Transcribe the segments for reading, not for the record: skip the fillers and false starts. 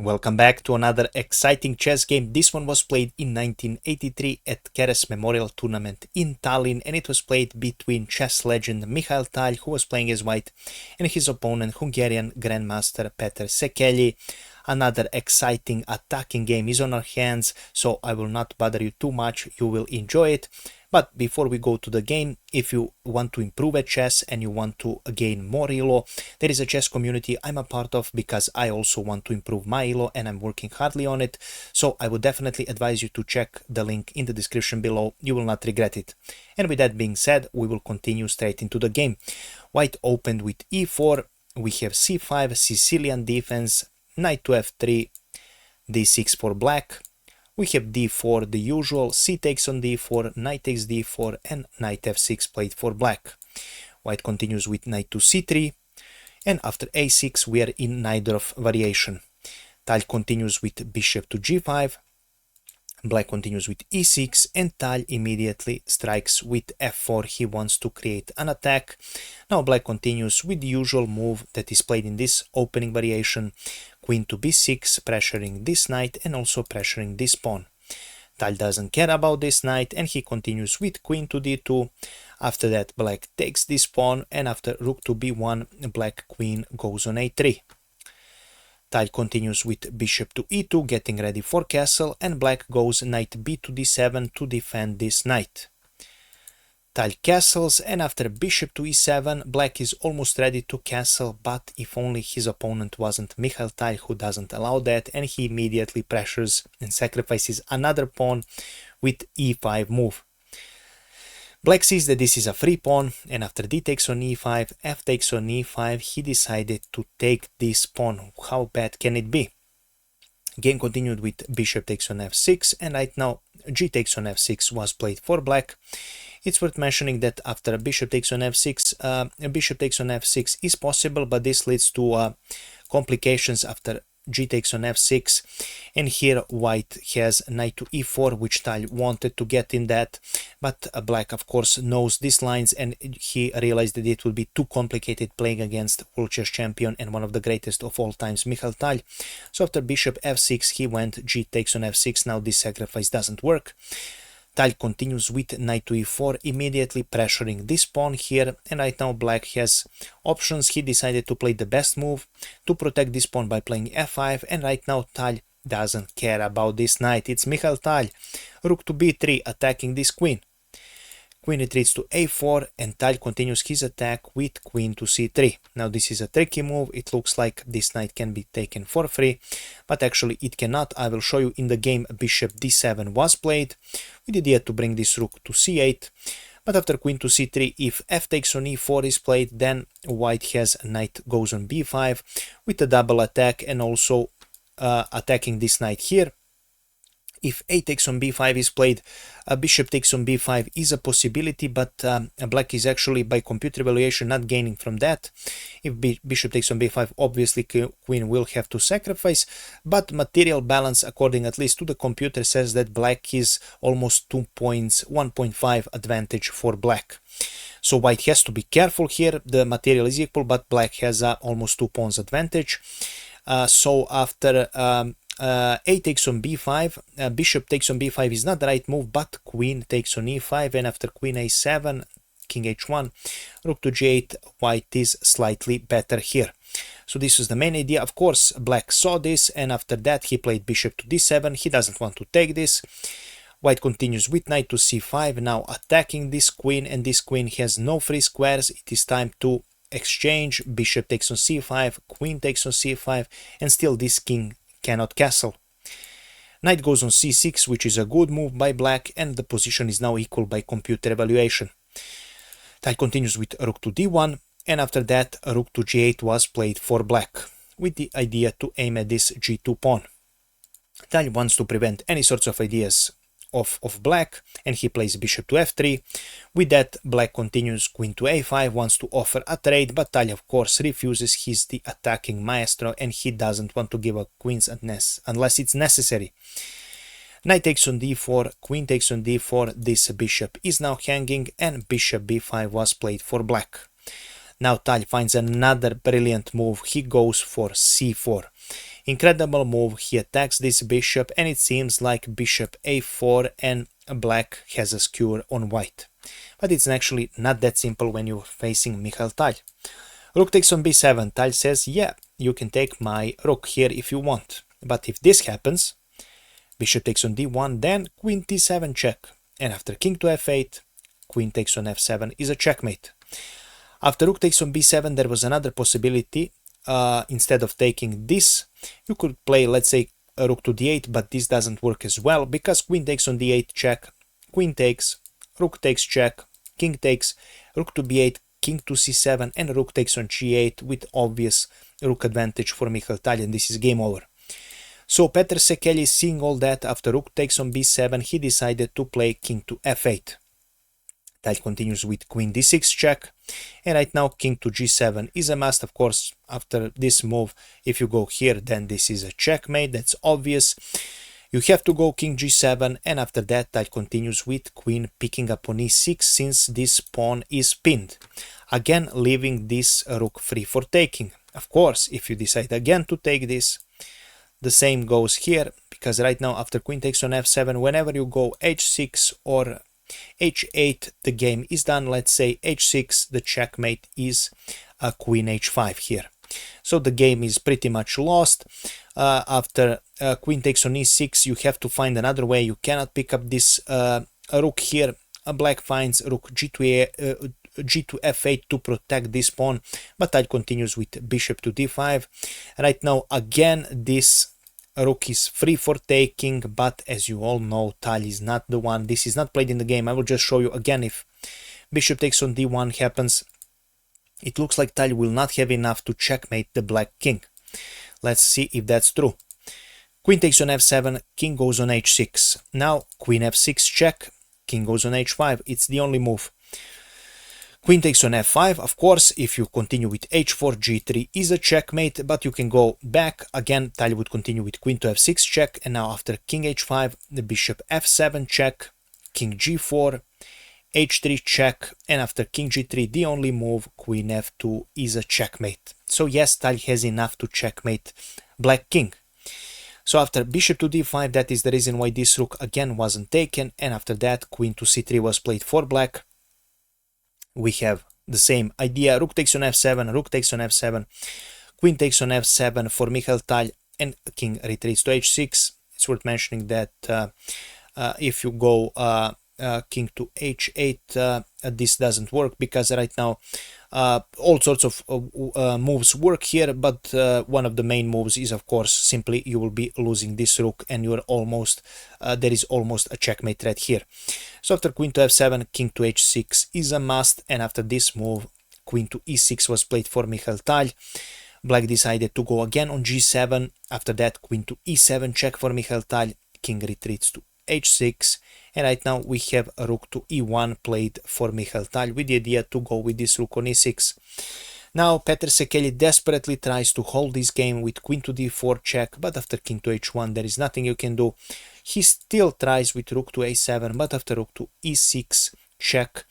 Welcome back to another exciting chess game. This one was played in 1983 at Keres Memorial Tournament in Tallinn, and it was played between chess legend Mikhail Tal, who was playing as white, and his opponent, Hungarian Grandmaster Peter Szekely. Another exciting attacking game is on our hands, so I will not bother you too much. You will enjoy it. But before we go to the game, if you want to improve at chess and you want to gain more elo, there is a chess community I'm a part of because I also want to improve my elo and I'm working hardly on it. So I would definitely advise you to check the link in the description below. You will not regret it. And with that being said, we will continue straight into the game. White opened with e4. We have c5, Sicilian defense, knight to f3, d6 for black. We have d4, the usual, c takes on d4, knight takes d4, and knight f6 played for black. White continues with knight to c3, and after a6 we are in neither of variation. Tal continues with bishop to g5, black continues with e6, and Tal immediately strikes with f4. He wants to create an attack. Now black continues with the usual move that is played in this opening variation, queen to b6, pressuring this knight and also pressuring this pawn. Tal doesn't care about this knight and he continues with queen to d2. After that black takes this pawn, and after rook to b1, black queen goes on a3. Tal continues with bishop to e2, getting ready for castle, and black goes knight b to d7 to defend this knight. Tal castles, and after bishop to e7, black is almost ready to castle, but if only his opponent wasn't Mikhail Tal, who doesn't allow that, and he immediately pressures and sacrifices another pawn with e5 move. Black sees that this is a free pawn, and after d takes on e5, f takes on e5, he decided to take this pawn. How bad can it be? Game continued with bishop takes on f6, and right now g takes on f6 was played for black. It's worth mentioning that after bishop takes on f6, bishop takes on f6 is possible, but this leads to complications after g takes on f6, and here white has knight to e4, which Tal wanted to get in that, but black of course knows these lines and he realized that it would be too complicated playing against world chess champion and one of the greatest of all times, Mikhail Tal. So after bishop f6 he went g takes on f6. Now this sacrifice doesn't work. Tal continues with knight to e4, immediately pressuring this pawn here, and right now black has options. He decided to play the best move to protect this pawn by playing f5, and right now Tal doesn't care about this knight. It's Mikhail Tal. Rook to b3, attacking this queen. Queen retreats to a4, and Tal continues his attack with queen to c3. Now this is a tricky move. It looks like this knight can be taken for free, but actually it cannot. I will show you in the game. Bishop d7 was played with the idea to bring this rook to c8, but after queen to c3, if f takes on e4 is played, then white has knight goes on b5 with a double attack, and also attacking this knight here. If a takes on b5 is played, bishop takes on b5 is a possibility, but black is actually by computer evaluation not gaining from that. If bishop takes on b5, obviously queen will have to sacrifice, but material balance, according at least to the computer, says that black is almost 2 points, 1.5 advantage for black. So white has to be careful here. The material is equal, but black has almost 2 pawns advantage. So after a takes on b5, bishop takes on b5 is not the right move, but queen takes on e5, and after queen a7, king h1, rook to g8, white is slightly better here. So this is the main idea. Of course black saw this, and after that he played bishop to d7. He doesn't want to take this. White continues with knight to c5, now attacking this queen, and this queen has no free squares. It is time to exchange. Bishop takes on c5, queen takes on c5, and still this king cannot castle. Knight goes on c6, which is a good move by black, and the position is now equal by computer evaluation. Tal continues with rook to d1, and after that rook to g8 was played for black, with the idea to aim at this g2 pawn. Tal wants to prevent any sorts of ideas of black, and he plays bishop to f3. With that, black continues queen to a5, wants to offer a trade, but Tal of course refuses. He's the attacking maestro and he doesn't want to give up queens unless it's necessary. Knight takes on d4, queen takes on d4, this bishop is now hanging, and bishop b5 was played for black. Now Tal finds another brilliant move. He goes for c4. Incredible move, he attacks this bishop and it seems like bishop a4 and black has a skewer on white. But it's actually not that simple when you're facing Mikhail Tal. Rook takes on b7, Tal says, yeah, you can take my rook here if you want. But if this happens, bishop takes on d1, then queen t7 check. And after king to f8, queen takes on f7 is a checkmate. After rook takes on b7, there was another possibility. Instead of taking this, you could play, let's say, a rook to d8, but this doesn't work as well because queen takes on d8 check, queen takes, rook takes check, king takes, rook to b8, king to c7, and rook takes on g8 with obvious rook advantage for Mikhail Tal, and this is game over. So Petr Sekeli, seeing all that, after rook takes on b7, he decided to play king to f8. Tal continues with queen d6 check, and right now king to g7 is a must. Of course, after this move, if you go here, then this is a checkmate, that's obvious. You have to go king g7, and after that Tal continues with queen picking up on e6 since this pawn is pinned, again leaving this rook free for taking. Of course, if you decide again to take this, the same goes here, because right now after queen takes on f7, whenever you go h6 or h8, the game is done. Let's say h6, the checkmate is queen h5 here. So the game is pretty much lost. After queen takes on e6, you have to find another way. You cannot pick up this rook here. Black finds rook g2 f8 to protect this pawn, but Tal continues with bishop to d5. Right now, again, this rook is free for taking, but as you all know, Tal is not the one. This is not played in the game. I will just show you again. If bishop takes on d1 happens, it looks like Tal will not have enough to checkmate the black king. Let's see if that's true. Queen takes on f7, king goes on h6. Now queen f6 check, king goes on h5. It's the only move. Queen takes on f5. Of course, if you continue with h4, g3 is a checkmate, but you can go back. Again, Tal would continue with queen to f6 check, and now after king h5, the bishop f7 check, king g4, h3 check, and after king g3, the only move, queen f2, is a checkmate. So yes, Tal has enough to checkmate black king. So after bishop to d5, that is the reason why this rook again wasn't taken, and after that, queen to c3 was played for black. We have the same idea. Rook takes on f7, rook takes on f7, queen takes on f7 for Mikhail Tal, and king retreats to h6. It's worth mentioning that if you go king to h8, this doesn't work, because right now all sorts of moves work here, but one of the main moves is, of course, simply you will be losing this rook, and you're almost there is almost a checkmate threat here. So after queen to f7, king to h6 is a must, and after this move, queen to e6 was played for Mikhail Tal. Black decided to go again on g7. After that, queen to e7 check for Mikhail Tal, king retreats to h6, and right now we have a rook to e1 played for Mikhail Tal with the idea to go with this rook on e6. Now Petr Sekeli desperately tries to hold this game with queen to d4 check, but after king to h1 there is nothing you can do. He still tries with rook to a7, but after rook to e6 check,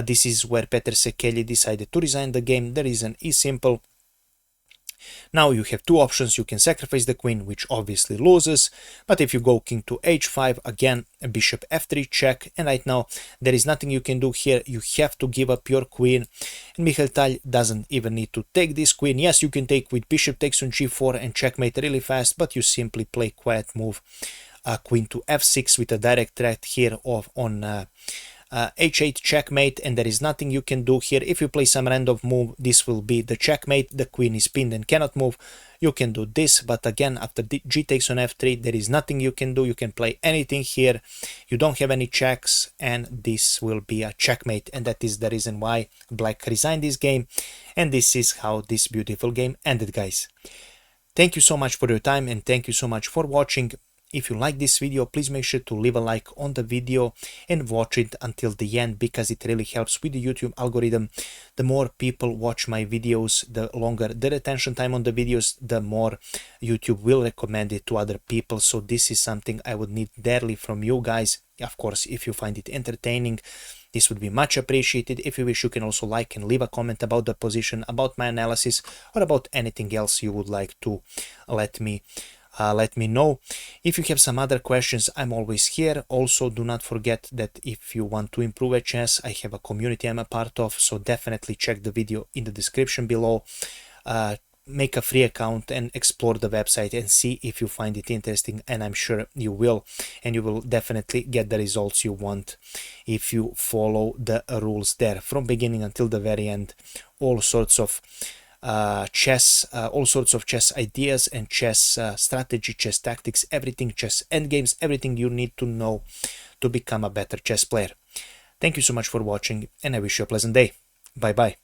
this is where Petr Sekeli decided to resign the game. The reason is simple. Now you have two options. You can sacrifice the queen, which obviously loses, but if you go king to h5, again a bishop f3 check, and right now there is nothing you can do here. You have to give up your queen, and Mikhail Tal doesn't even need to take this queen. Yes, you can take with bishop takes on g4 and checkmate really fast, but you simply play quiet move queen to f6 with a direct threat here on h8 checkmate, and there is nothing you can do here. If you play some random move, this will be the checkmate. The queen is pinned and cannot move. You can do this, but again, after g takes on f3, there is nothing you can do. You can play anything here. You don't have any checks, and this will be a checkmate, and that is the reason why black resigned this game, and this is how this beautiful game ended, guys. Thank you so much for your time, and thank you so much for watching. If you like this video, please make sure to leave a like on the video and watch it until the end, because it really helps with the YouTube algorithm. The more people watch my videos, the longer the retention time on the videos, the more YouTube will recommend it to other people. So this is something I would need dearly from you guys. Of course, if you find it entertaining, This would be much appreciated. If you wish, you can also like and leave a comment about the position, about my analysis, or about anything else you would like to let me know. If you have some other questions, I'm always here. Also, do not forget that if you want to improve at chess, I have a community I'm a part of, so definitely check the video in the description below. Make a free account and explore the website and see if you find it interesting, and I'm sure you will, and you will definitely get the results you want if you follow the rules there from beginning until the very end. All sorts of chess ideas and chess strategy, chess tactics, everything, chess endgames, everything you need to know to become a better chess player. Thank you so much for watching, and I wish you a pleasant day. Bye bye.